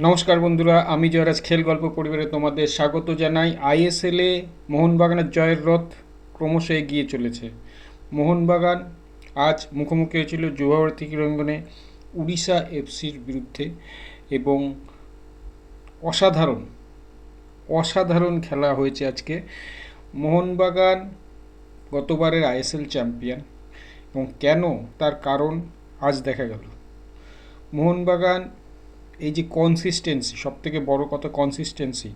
নমস্কার বন্ধুরা, আমি জয়রাজ খেল গল্প পরিবারে তোমাদের স্বাগত জানাই। আইএসএলে মোহনবাগানের জয়ের রথ ক্রমশ এগিয়ে চলেছে। মোহনবাগান আজ মুখোমুখি হয়েছিল যুবভারতী ক্রীড়াঙ্গনে উড়িষ্যা এফসির বিরুদ্ধে এবং অসাধারণ অসাধারণ খেলা হয়েছে আজকে। মোহনবাগান গতবারের আইএসএল চ্যাম্পিয়ন এবং কেন তার কারণ আজ দেখা গেল। মোহনবাগান এই যে কনসিস্টেন্সি, সবথেকে বড় কথা কনসিস্টেন্সি,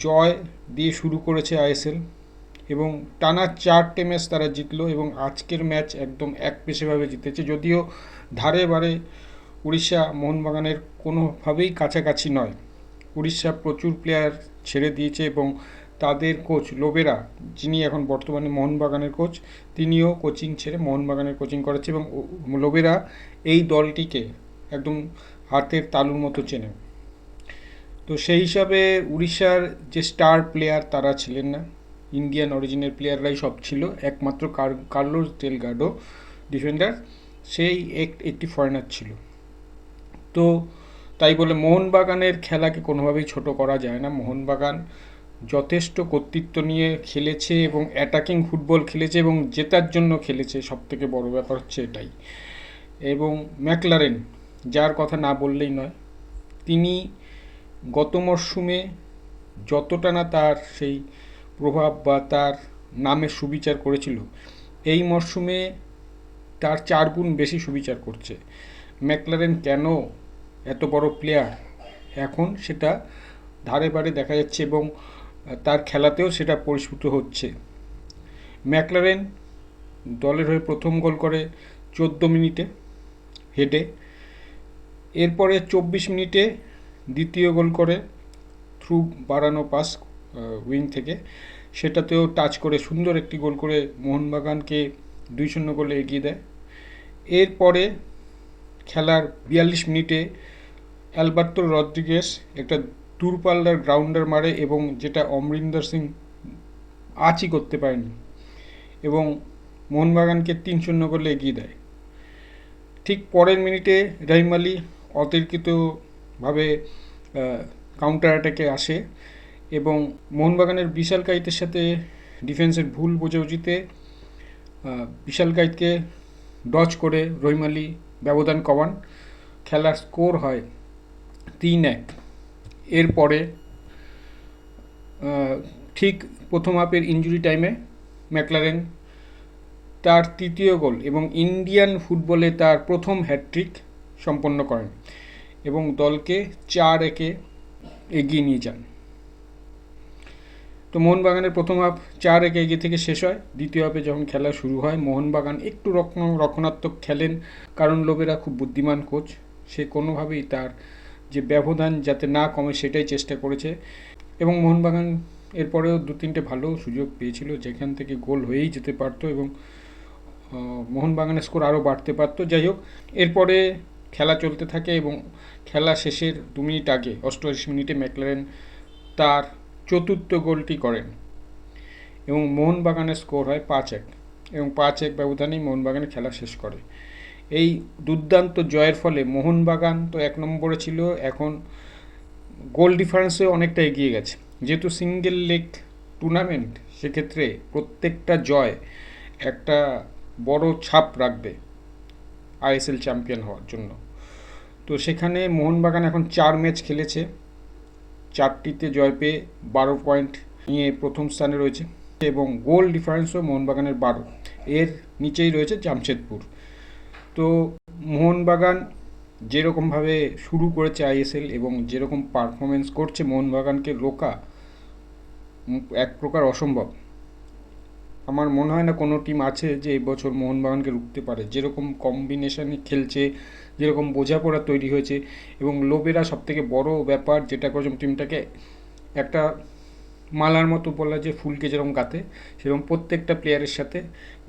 জয় দিয়ে শুরু করেছে আইএসএল এবং টানা 4টে ম্যাচ তারা জিতলো এবং আজকের ম্যাচ একদম একপেশেভাবে জিতেছে। যদিও ধারে বারে উড়িষ্যা মোহনবাগানের কোনোভাবেই কাছাকাছি নয়। উড়িষ্যা প্রচুর প্লেয়ার ছেড়ে দিয়েছে এবং তাদের কোচ লোবেরা, যিনি এখন বর্তমানে মোহনবাগানের কোচ, তিনিও কোচিং ছেড়ে মোহনবাগানের কোচিং করাচ্ছে এবং লোবেরা এই দলটিকে একদম হাতের তালুর মতো চেনে। তো সেই হিসাবে উড়িষ্যার যে স্টার প্লেয়ার তারা ছিলেন না, ইন্ডিয়ান অরিজিনের প্লেয়াররাই সব ছিল। একমাত্র কার্লোস ডেলগাডো ডিফেন্ডার, সেই একটি ফরেনার ছিল। তো তাই বলে মোহনবাগানের খেলাকে কোনোভাবেই ছোট করা যায় না। মোহনবাগান যথেষ্ট কর্তৃত্ব নিয়ে খেলেছে এবং অ্যাটাকিং ফুটবল খেলেছে এবং জেতার জন্য খেলেছে। সবথেকে বড় ব্যাপার হচ্ছে এটাই। এবং ম্যাকলারেন, যার কথা না বললেই নয়, তিনি গত মরশুমে যতটা না তার সেই প্রভাব বা তার নামে সুবিচার করেছিল, এই মরশুমে তার 4 গুণ বেশি সুবিচার করছে। ম্যাকলারেন কেন এত বড় প্লেয়ার এখন সেটা ধারে বারে দেখা যাচ্ছে এবং তার খেলাতেও সেটা পরিস্ফুট হচ্ছে। ম্যাকলারেন দলের হয়ে প্রথম গোল করে 14 মিনিটে হেডে, এরপরে 24 মিনিটে দ্বিতীয় গোল করে থ্রু বাড়ানো পাস উইং থেকে, সেটাতেও টাচ করে সুন্দর একটি গোল করে মোহনবাগানকে 2-0 গোলে এগিয়ে দেয়। এরপরে খেলার 42 মিনিটে অ্যালবার্তো রদ্রিগেস একটা দূরপাল্লার গ্রাউন্ডার মারে এবং যেটা অমরিন্দর সিং আঁচই করতে পারেনি এবং মোহনবাগানকে 3-0 গোলে এগিয়ে দেয়। ঠিক পরের মিনিটে রহিম আলী অতর্কিতভাবে কাউন্টার অ্যাটাকে আসে এবং মোহনবাগানের বিশাল কাইতের সাথে ডিফেন্সের ভুল বোঝাবুঝিতে বিশাল কাইতকে ডচ করে রহিম আলী ব্যবধান কমান। খেলার স্কোর হয় 3-1। এরপরে ঠিক প্রথম হাফের ইনজুরি টাইমে ম্যাকলারেন তার তৃতীয় গোল এবং ইন্ডিয়ান ফুটবলে তার প্রথম হ্যাটট্রিক সম্পন্ন করেন এবং দলকে 4-1 এগিয়ে নিয়ে যান। তো মোহনবাগানের প্রথম হাফ 4-1 এগিয়ে থেকে শেষ হয়। দ্বিতীয় হাফে যখন খেলা শুরু হয়, মোহনবাগান একটু রক্ষণাত্মক খেলেন, কারণ লোবেরা খুব বুদ্ধিমান কোচ, সে কোনোভাবেই তার যে ব্যবধান যাতে না কমে সেটাই চেষ্টা করেছে এবং মোহনবাগান এরপরেও 2-3টে ভালো সুযোগ পেয়েছিল যেখান থেকে গোল হয়েই যেতে পারতো এবং মোহনবাগানের স্কোর আরও বাড়তে পারতো। যাই হোক, এরপরে খেলা চলতে থাকে এবং খেলা শেষের 2 মিনিট আগে 88 মিনিটে ম্যাকলারেন তার চতুর্থ গোলটি করেন এবং মোহনবাগানের স্কোর হয় 5-1 এবং 5-1 ব্যবধানেই মোহনবাগানের খেলা শেষ করে। এই দুর্দান্ত জয়ের ফলে মোহনবাগান তো 1 নম্বরে ছিল, এখন গোল ডিফারেন্সে অনেকটা এগিয়ে গেছে। যেহেতু সিঙ্গেল লেগ টুর্নামেন্ট, সেক্ষেত্রে প্রত্যেকটা জয় একটা বড় ছাপ রাখবে আইএসএল চ্যাম্পিয়ন হওয়ার জন্য। তো সেখানে মোহনবাগান এখন 4 ম্যাচ খেলেছে, 4টিতে জয় পেয়ে 12 পয়েন্ট নিয়ে প্রথম স্থানে রয়েছে এবং গোল ডিফারেন্সও মোহনবাগানের 12। এর নিচেই রয়েছে জামশেদপুর। তো মোহনবাগান যেরকমভাবে শুরু করেছে আইএসএল এবং যেরকম পারফরমেন্স করছে, মোহনবাগানকে রোকা এক প্রকার অসম্ভব। আমার মনে হয় না কোনো টিম আছে যে এবছর মোহনবাগানকে রুখতে পারে। যেরকম কম্বিনেশানে খেলছে, যেরকম বোঝাপড়া তৈরি হয়েছে এবং লোবেরা সবথেকে বড় ব্যাপার যেটা করেছে, টিমটাকে একটা মালার মতো বলা যে ফুলকে যেরকম গাঁথে, সেরকম প্রত্যেকটা প্লেয়ারের সাথে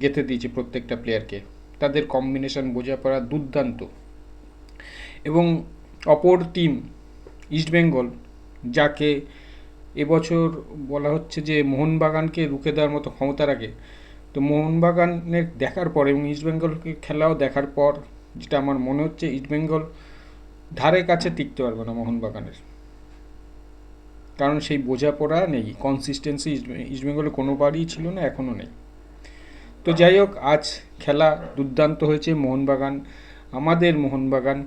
গেঁথে দিয়েছে প্রত্যেকটা প্লেয়ারকে। তাদের কম্বিনেশান বোঝাপড়া দুর্দান্ত। এবং অপর টিম ইস্টবেঙ্গল, যাকে এবছর বলা হচ্ছে যে মোহনবাগানকে রুখে দেওয়ার মতো ক্ষমতা রাখে, তো মোহনবাগানের দেখার পর এবং ইস্টবেঙ্গলকে খেলাও দেখার পর যেটা আমার মনে হচ্ছে, ইস্টবেঙ্গল ধারে কাছে টিকতে পারবে না মোহনবাগানের, কারণ সেই বোঝাপড়া নেই, কনসিস্টেন্সি ইস্টবেঙ্গলে কোনোবারই ছিল না, এখনও নেই। তো যাই হোক, আজ খেলা দুর্দান্ত হয়েছে। মোহনবাগান, আমাদের মোহনবাগান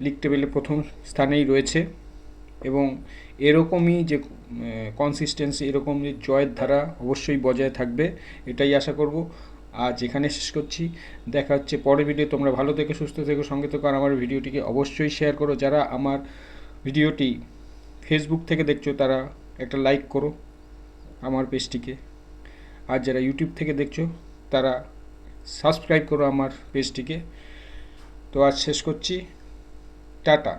লিগ টেবিলে প্রথম স্থানেই রয়েছে এবং এরকমই যে কনসিস্টেন্সি, এরকম যে জয়ের ধারা অবশ্যই বজায় থাকবে, এটাই আশা করব। আজ এখানে শেষ করছি, দেখা হচ্ছে পরের ভিডিও। তোমরা ভালো থেকো, সুস্থ থেকো, সঙ্গে থেকো, আর আমার ভিডিওটিকে অবশ্যই শেয়ার করো। যারা আমার ভিডিওটি ফেসবুক থেকে দেখছো তারা একটা লাইক করো আমার পেজটিকে, আর যারা ইউটিউব থেকে দেখছো তারা সাবস্ক্রাইব করো আমার পেজটিকে। তো আজ শেষ করছি, টাটা।